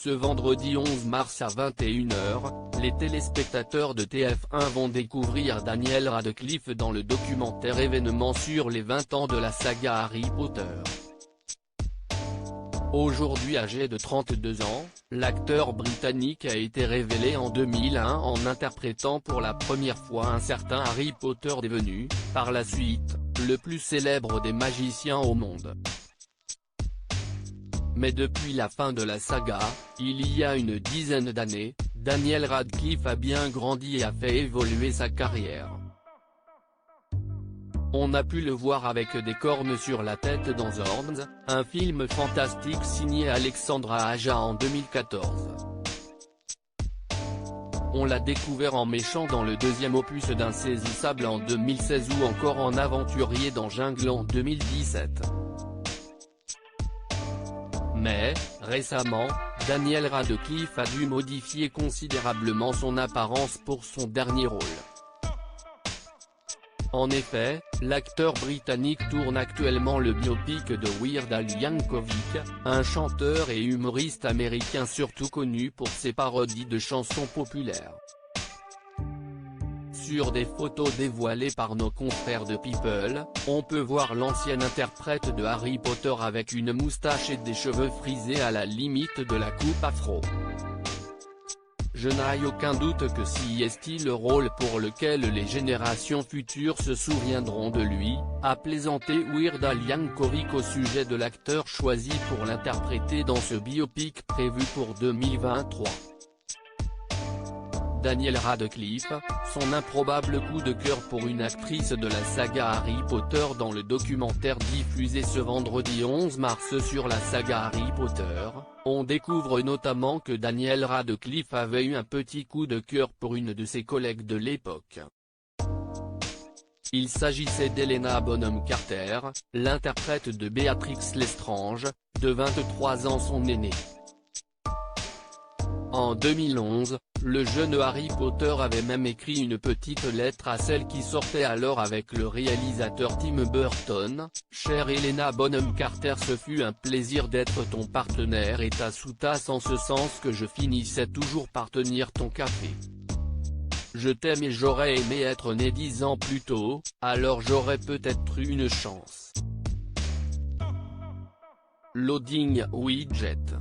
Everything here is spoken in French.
Ce vendredi 11 mars à 21h, les téléspectateurs de TF1 vont découvrir Daniel Radcliffe dans le documentaire événement sur les 20 ans de la saga Harry Potter. Aujourd'hui âgé de 32 ans, l'acteur britannique a été révélé en 2001 en interprétant pour la première fois un certain Harry Potter devenu, par la suite, le plus célèbre des magiciens au monde. Mais depuis la fin de la saga, il y a une dizaine d'années, Daniel Radcliffe a bien grandi et a fait évoluer sa carrière. On a pu le voir avec des cornes sur la tête dans Zorns, un film fantastique signé Alexandra Aja en 2014. On l'a découvert en méchant dans le deuxième opus d'Insaisissable en 2016 ou encore en aventurier dans Jungle en 2017. Mais, récemment, Daniel Radcliffe a dû modifier considérablement son apparence pour son dernier rôle. En effet, l'acteur britannique tourne actuellement le biopic de Weird Al Yankovic, un chanteur et humoriste américain surtout connu pour ses parodies de chansons populaires. Sur des photos dévoilées par nos confrères de People, on peut voir l'ancien interprète de Harry Potter avec une moustache et des cheveux frisés à la limite de la coupe afro. Je n'ai aucun doute que si est le rôle pour lequel les générations futures se souviendront de lui, a plaisanté Weird Al Yankovic au sujet de l'acteur choisi pour l'interpréter dans ce biopic prévu pour 2023. Daniel Radcliffe, son improbable coup de cœur pour une actrice de la saga Harry Potter dans le documentaire diffusé ce vendredi 11 mars sur la saga Harry Potter, on découvre notamment que Daniel Radcliffe avait eu un petit coup de cœur pour une de ses collègues de l'époque. Il s'agissait d'Helena Bonham Carter, l'interprète de Béatrix Lestrange, de 23 ans son aînée. En 2011, le jeune Harry Potter avait même écrit une petite lettre à celle qui sortait alors avec le réalisateur Tim Burton, « Chère Helena Bonham Carter, ce fut un plaisir d'être ton partenaire et ta sous-tasse en ce sens que je finissais toujours par tenir ton café. Je t'aime et j'aurais aimé être né 10 ans plus tôt, alors j'aurais peut-être eu une chance. » Loading widget.